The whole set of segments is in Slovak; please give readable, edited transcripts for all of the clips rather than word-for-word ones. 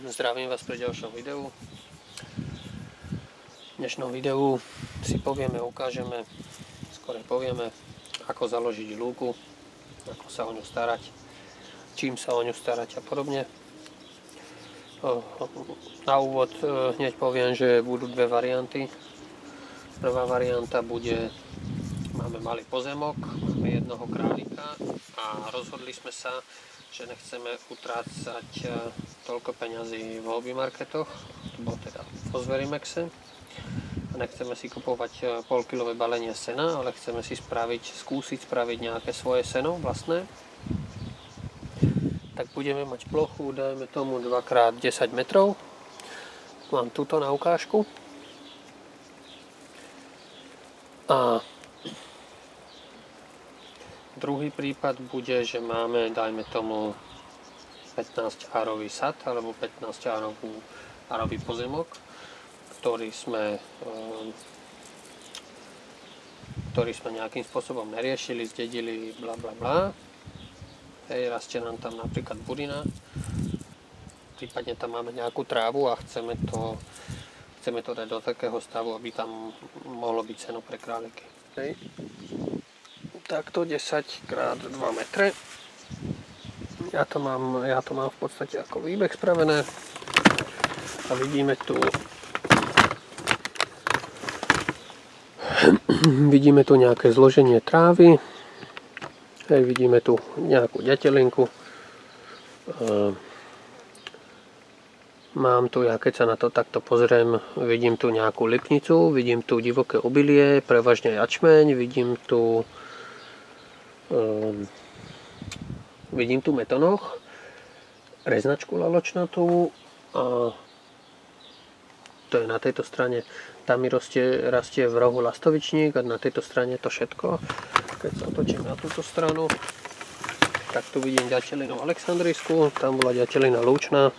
Zdravím vás pri ďalšom videu. V dnešnom videu si ukážeme, ako založiť lúku, ako sa o ňu starať, čím sa o ňu starať a podobne. Na úvod hneď poviem, že budú dve varianty. Prvá varianta bude, máme malý pozemok, máme jednoho králika a rozhodli sme sa, že nechceme utrácať toľko peňazí v hobby marketoch, alebo teda vo Zverimexe. Nechceme si kupovať polkilové balenie sena, ale chceme si skúsiť spraviť nejaké svoje seno vlastné. Tak budeme mať plochu, dajme tomu 2x10 metrov. Mám túto na ukážku. A druhý prípad bude, že máme, dajme tomu, 15 árový sad alebo 15 árový pozemok, ktorý sme nejakým spôsobom neriešili, zdedili, bla bla bla. Hej, rastie nám tam napríklad burina, prípadne tam máme nejakú trávu a chceme to dať do takého stavu, aby tam mohlo byť seno pre králiky. Hej. Takto 10 x 2 metre. Ja to mám v podstate ako výbeh spravené a vidíme tu nejaké zloženie trávy. Hej, vidíme tu nejakú ďatelinku. Mám tu, ja keď sa na to takto pozriem, vidím tu nejakú lipnicu, vidím tu divoké obilie, prevažne jačmeň, vidím tu metonoch, reznačku laločnatú a to je na tejto strane. Tam mi rastie v rohu lastovičník a na tejto strane to všetko. Keď sa otočím na túto stranu, tak tu vidím ďatelinu alexandrijskú, tam bola ďatelina lúčna,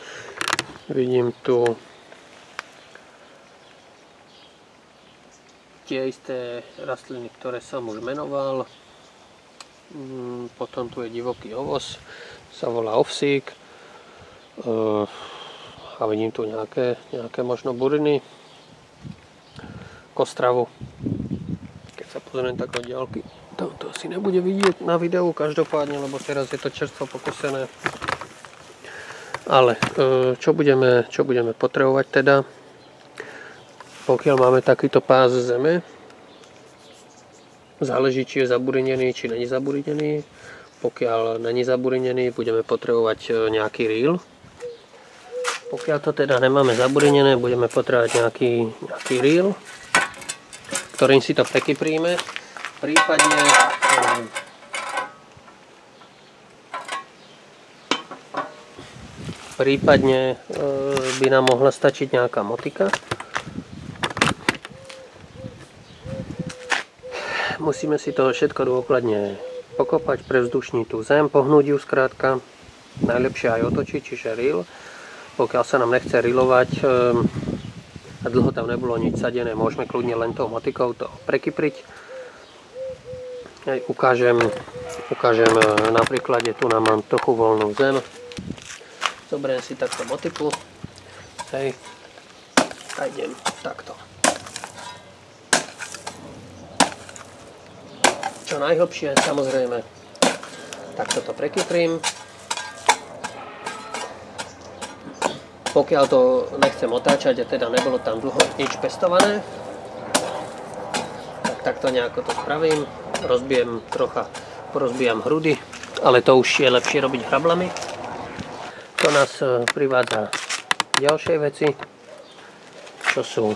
vidím tu tie isté rastliny, ktoré som už menoval. Potom tu je divoký ovoz, sa volá ovsík, a vidím tu nejaké možno buriny, kostravu. Keď sa pozriem tak od diaľky, to asi nebude vidieť na videu každopádne, lebo teraz je to čerstvo pokosené. Ale čo budeme potrebovať teda, pokiaľ máme takýto pás zeme, záleží, či je zaburinený, či není zaburinený. Pokiaľ není zaburinený, budeme potrebovať nejaký reel. Pokiaľ to teda nemáme zaburinené, budeme potrebovať nejaký reel, ktorým si to prekypríme. Prípadne by nám mohla stačiť nejaká motika. Musíme si to všetko dôkladne pokopať, prevzdušniť tú zem, pohnúť ju skrátka. Najlepšie aj otočiť, čiže reel. Pokiaľ sa nám nechce reelovať a dlho tam nebolo nič sadené, môžeme kľudne len tou motikou to prekypriť. Ukážem na príklade, tu nám mám trochu voľnú zem. Zoberiem si takto motiku. Hej. A idem takto. Čo najhlbšie, samozrejme, takto to prekyprím. Pokiaľ to nechcem otáčať a teda nebolo tam dlho nič pestované, tak takto nejako to spravím. Porozbijam hrudy, ale to už je lepšie robiť hrablami. To nás privádza ďalšie veci, čo sú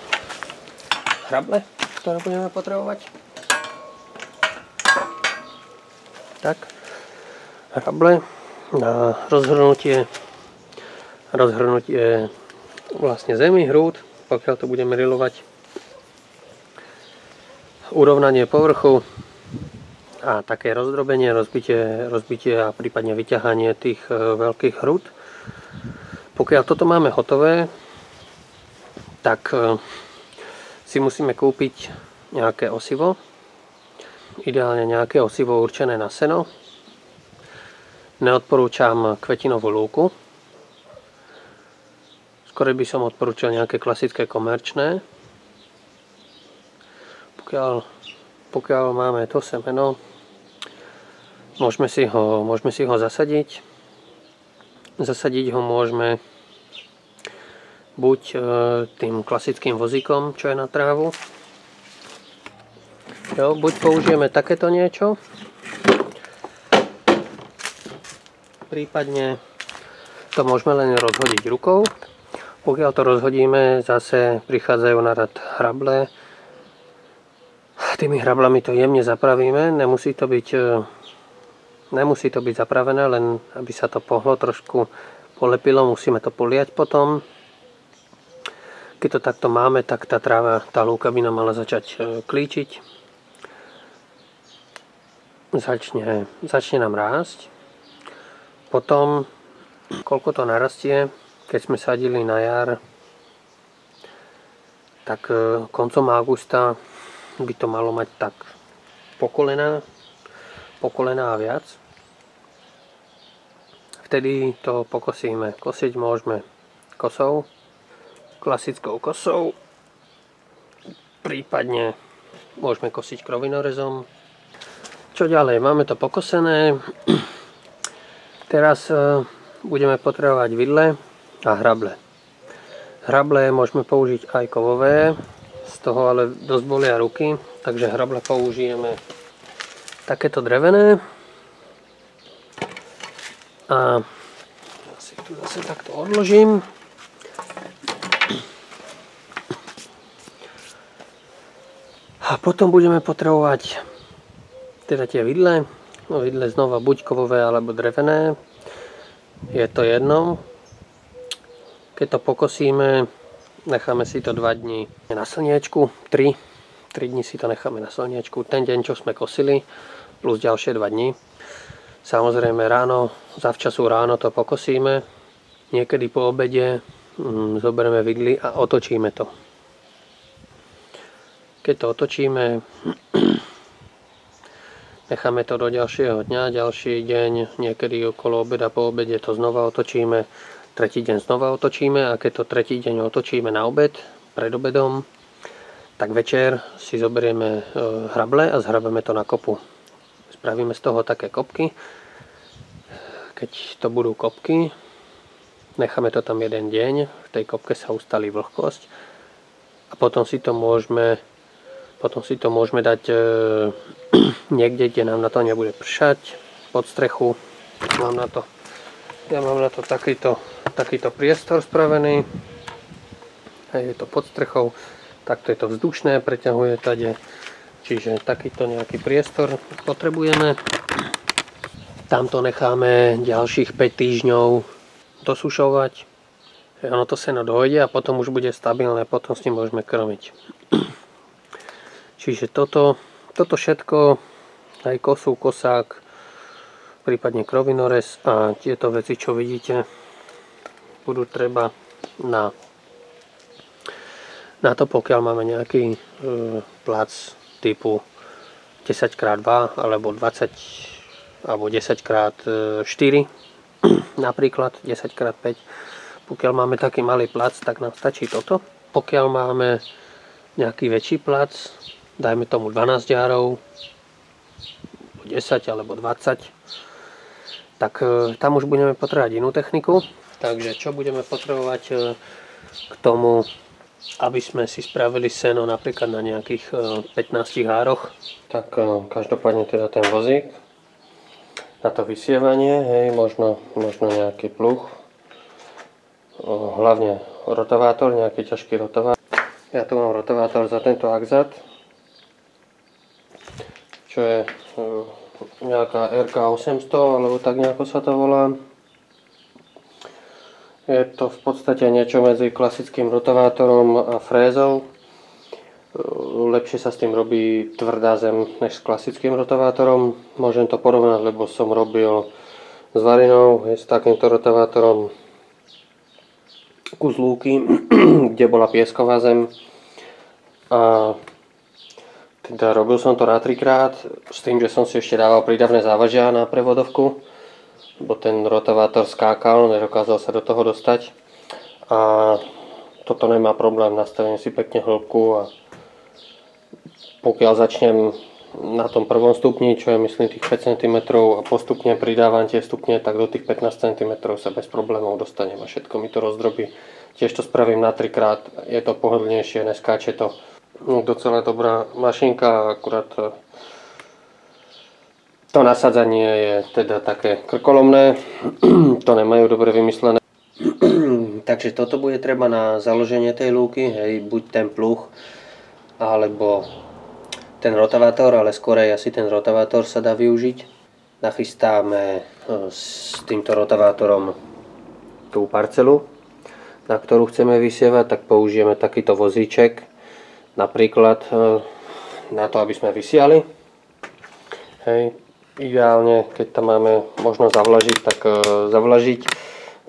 hrable, ktoré budeme potrebovať. Tak, hrable na rozhrnutie vlastne zemi, hrúd, pokiaľ to budeme rilovať, urovnanie povrchu a také rozdrobenie, rozbitie a prípadne vyťahanie tých veľkých hrúd. Pokiaľ toto máme hotové, tak si musíme kúpiť nejaké osivo, ideálne nejaké osivo určené na seno. Neodporúčam kvetinovú lúku. Skôr by som odporúčal nejaké klasické komerčné. Pokiaľ máme to semeno, môžeme si ho zasadiť. Zasadiť ho môžeme buď tým klasickým vozíkom, čo je na trávu. Jo, buď použijeme takéto niečo, prípadne to môžeme len rozhodiť rukou. Pokiaľ to rozhodíme, zase prichádzajú na rad hrable. Tými hrablami to jemne zapravíme, nemusí to byť zapravené, len aby sa to pohlo, trošku polepilo, musíme to poliať potom. Keď to takto máme, tak tá tráva, tá lúka by nám mala začať klíčiť. Začne nám rásť. Potom, koľko to narastie, keď sme sadili na jar, tak koncom augusta by to malo mať tak po kolená a viac. Vtedy to pokosíme. Kosiť môžeme kosou, klasickou kosou, prípadne môžeme kosiť krovinorezom. Čo ďalej? Máme to pokosené. Teraz budeme potrebovať vidle a hrable. Hrable môžeme použiť aj kovové, z toho ale dosť bolia ruky, takže hrable použijeme takéto drevené. A si tu zase takto odložím. A potom budeme potrebovať teda tie vidle. Vidle znova buď kovové alebo drevené. Je to jedno. Keď to pokosíme, necháme si to 2 dní na slniečku. 3 dní si to necháme na slniečku. Ten deň, čo sme kosili, plus ďalšie 2 dní. Samozrejme zavčasu ráno to pokosíme. Niekedy po obede zoberieme vidly a otočíme to. Keď to otočíme, necháme to do ďalšieho dňa, ďalší deň, niekedy okolo obeda, po obede to znova otočíme, tretí deň znova otočíme a keď to tretí deň otočíme na obed, pred obedom, tak večer si zoberieme hrable a zhrabeme to na kopu. Spravíme z toho také kopky. Keď to budú kopky, necháme to tam jeden deň, v tej kopke sa ustalí vlhkosť a potom si to môžeme dať niekde, kde nám na to nebude pršať, pod strechu. Ja mám na to takýto priestor spravený. Je to pod strechou, takto je to vzdušné, preťahuje tade. Čiže takýto nejaký priestor potrebujeme. Tamto necháme ďalších 5 týždňov dosušovať. Ono to seno dojde a potom už bude stabilné, potom s ním môžeme krmiť. Čiže toto všetko, aj kosu, kosák, prípadne krovinorez a tieto veci, čo vidíte, budú treba na to, pokiaľ máme nejaký plac typu 10x2 alebo 20 alebo 10x4 napríklad 10x5. Pokiaľ máme taký malý plac, tak nám stačí toto. Pokiaľ máme nejaký väčší plac, dajme tomu 12 járov, 10 alebo 20, tak tam už budeme potrebovať inú techniku. Takže čo budeme potrebovať k tomu, aby sme si spravili seno napríklad na nejakých 15 hároch. Tak každopádne teda ten vozík na to vysievanie, hej, možno nejaký pluh, hlavne rotovátor, nejaký ťažký rotovátor. Ja tu mám rotovátor za tento Axat, čo je nejaká RK800, alebo tak nejako sa to volá. Je to v podstate niečo medzi klasickým rotovátorom a frézou. Lepšie sa s tým robí tvrdá zem než s klasickým rotovátorom. Môžem to porovnať, lebo som robil s varinou, s takýmto rotovátorom kus lúky, kde bola piesková zem. A teda robil som to na 3-krát, s tým, že som si ešte dával prídavné závažia na prevodovku, bo ten rotovátor skákal, nedokázal sa do toho dostať. a toto nemá problém, nastavím si pekne hĺbku a pokiaľ začnem na tom prvom stupni, čo je myslím tých 5 cm a postupne pridávam tie stupne, tak do tých 15 cm sa bez problémov dostanem a všetko mi to rozdrobí. Tiež to spravím na 3-krát, je to pohodlnejšie, neskáče to. Docela dobrá mašinka, akurát to nasadzanie je teda také krkolomné, to nemajú dobre vymyslené. Takže toto bude treba na založenie tej lúky, hej, buď ten pluh, alebo ten rotavátor, ale skorej asi ten rotavátor sa dá využiť. Nachystáme s týmto rotavátorom tú parcelu, na ktorú chceme vysievať, tak použijeme takýto vozíček, napríklad na to, aby sme vysiali. Hej. Ideálne, keď tam máme možnosť zavlažiť, tak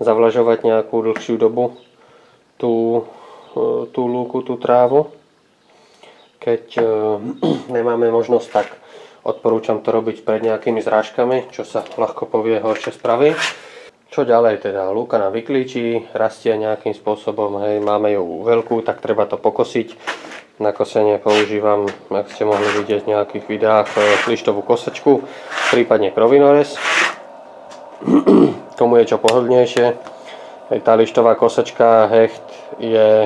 zavlažovať nejakú dlhšiu dobu tú lúku, tú trávu. Keď nemáme možnosť, tak odporúčam to robiť pred nejakými zrážkami, čo sa ľahko povie, horšie spraví. Čo ďalej teda? Lúka nám vyklíči, rastie nejakým spôsobom, hej, máme ju veľkú, tak treba to pokosiť. Na kosenie používam, ak ste mohli vidieť v nejakých videách, lištovú kosačku, prípadne krovinorez. Komu je čo pohodlnejšie. Tá lištová kosačka, hecht je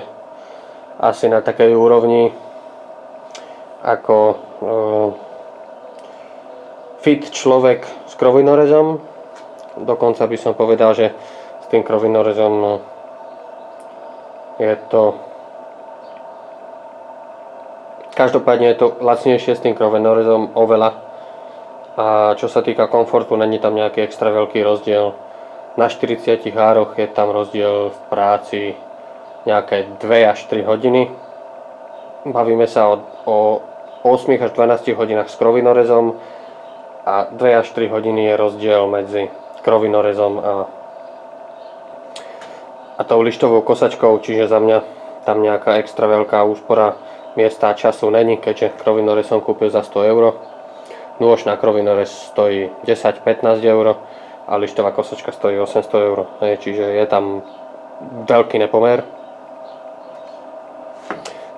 asi na takej úrovni ako fit človek s krovinorezom. Dokonca by som povedal, že s tým krovinorezom je to... Každopádne je to lacnejšie s tým krovinorezom oveľa. A čo sa týka komfortu, není tam nejaký extra veľký rozdiel. Na 40 hároch je tam rozdiel v práci nejaké 2 až 3 hodiny. Bavíme sa o 8 až 12 hodinách s krovinorezom a 2 až 3 hodiny je rozdiel medzi krovinorezom a tou lištovou kosačkou, čiže za mňa tam nejaká extra veľká úspora miesta a času není, keďže krovinorez som kúpil za 100 €. Nôž na krovinorez stojí 10-15 € a lištová kosačka stojí 800 €. Čiže je tam veľký nepomer.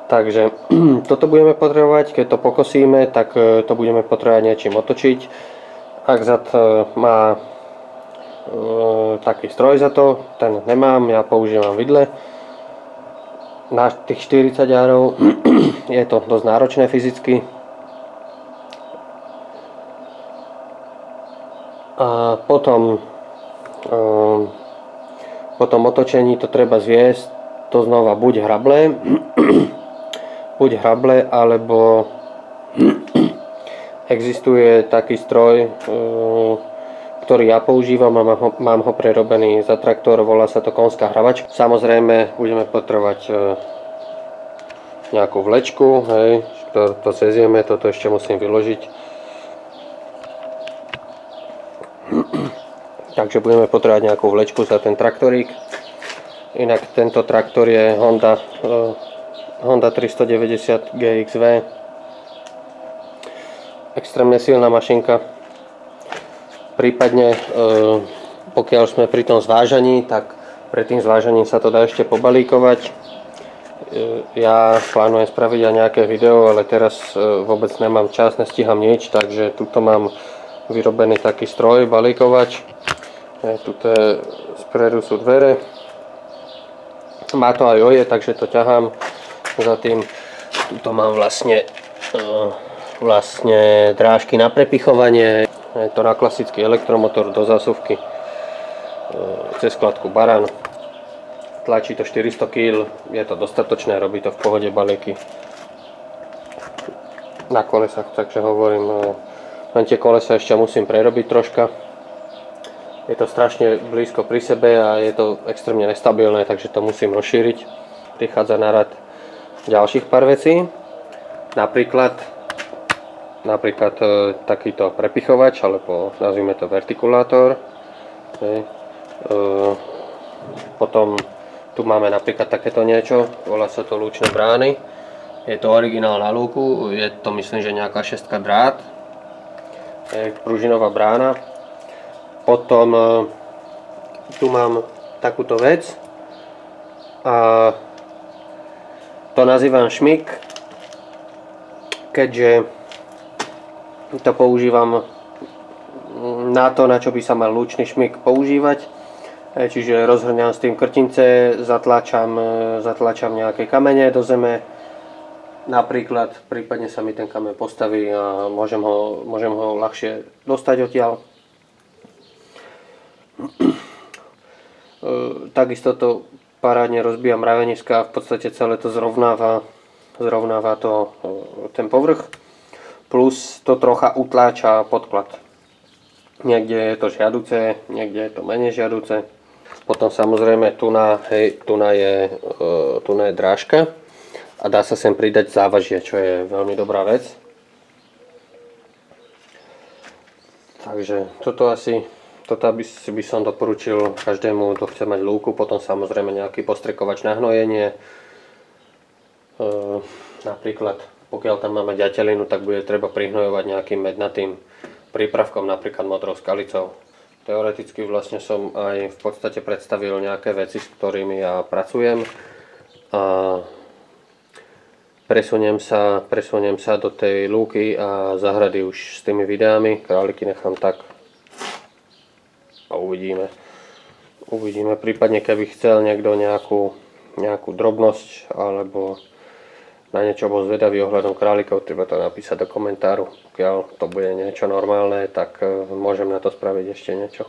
Takže toto budeme potrebovať, keď to pokosíme, tak to budeme potrebovať niečím otočiť. Axat má taký stroj za to, ten nemám, ja používam vidle. Na tých 40 járov je to dosť náročné fyzicky. A potom po tom otočení to treba zviesť to znova buď hrable, alebo existuje taký stroj, ktorý ja používam a mám ho prerobený za traktor, volá sa to konská hravačka. Samozrejme budeme potrebovať nejakú vlečku, hej, to sezieme, toto ešte musím vyložiť. Takže budeme potrebovať nejakú vlečku za ten traktorík. Inak tento traktor je Honda 390 GXV. Extrémne silná mašinka. Prípadne, pokiaľ sme pri tom zvážaní, tak pred tým zvážaním sa to dá ešte pobalíkovať. Ja plánujem spraviť aj nejaké video, ale teraz vôbec nemám čas, nestíham nič, takže tuto mám vyrobený taký stroj, balíkovač. Tuto spredu sú dvere. Má to aj oje, takže to ťahám za tým. Tuto mám vlastne drážky na prepichovanie. Je to na klasický elektromotor do zásuvky cez skladku Baran. Tlačí to 400 kg, je to dostatočné, robí to v pohode balíky na kolesách, takže hovorím, len tie kolesa ešte musím prerobiť troška. Je to strašne blízko pri sebe a je to extrémne nestabilné, takže to musím rozšíriť. Prichádza na rad ďalších pár vecí, napríklad takýto prepichovač, alebo nazvime to vertikulátor. Potom tu máme napríklad takéto niečo, volá sa to lúčne brány. Je to originál na lúku, je to myslím, že nejaká 6 drát. Je pružinová brána. Potom tu mám takúto vec. A to nazývam šmik, keďže to používam na to, na čo by sa mal lúčny šmik používať. Čiže rozhrňam s tým krtince, zatláčam nejaké kamene do zeme, napríklad, prípadne sa mi ten kameň postaví a môžem ho ľahšie dostať odtiaľ. Takisto to parádne rozbíja mraveniska a v podstate celé to zrovnáva ten povrch, plus to trocha utláča podklad. Niekde je to žiaduce, niekde je to menej žiaduce. Potom samozrejme tuna je drážka a dá sa sem pridať závažie, čo je veľmi dobrá vec. Takže toto by som doporučil každému, kto chce mať lúku. Potom samozrejme nejaký postrekovač na hnojenie. Napríklad pokiaľ tam máme ďatelinu, tak bude treba prihnojovať nejakým mednatým prípravkom, napríklad modrou skalicou. Teoreticky vlastne som aj v podstate predstavil nejaké veci, s ktorými ja pracujem. A presuniem sa do tej lúky a zahrady už s tými videami. Králiky nechám tak a uvidíme. Prípadne keby chcel niekto nejakú drobnosť alebo na niečo bol zvedavý ohľadom králikov, treba to napísať do komentáru. Pokiaľ to bude niečo normálne, tak môžem na to spraviť ešte niečo.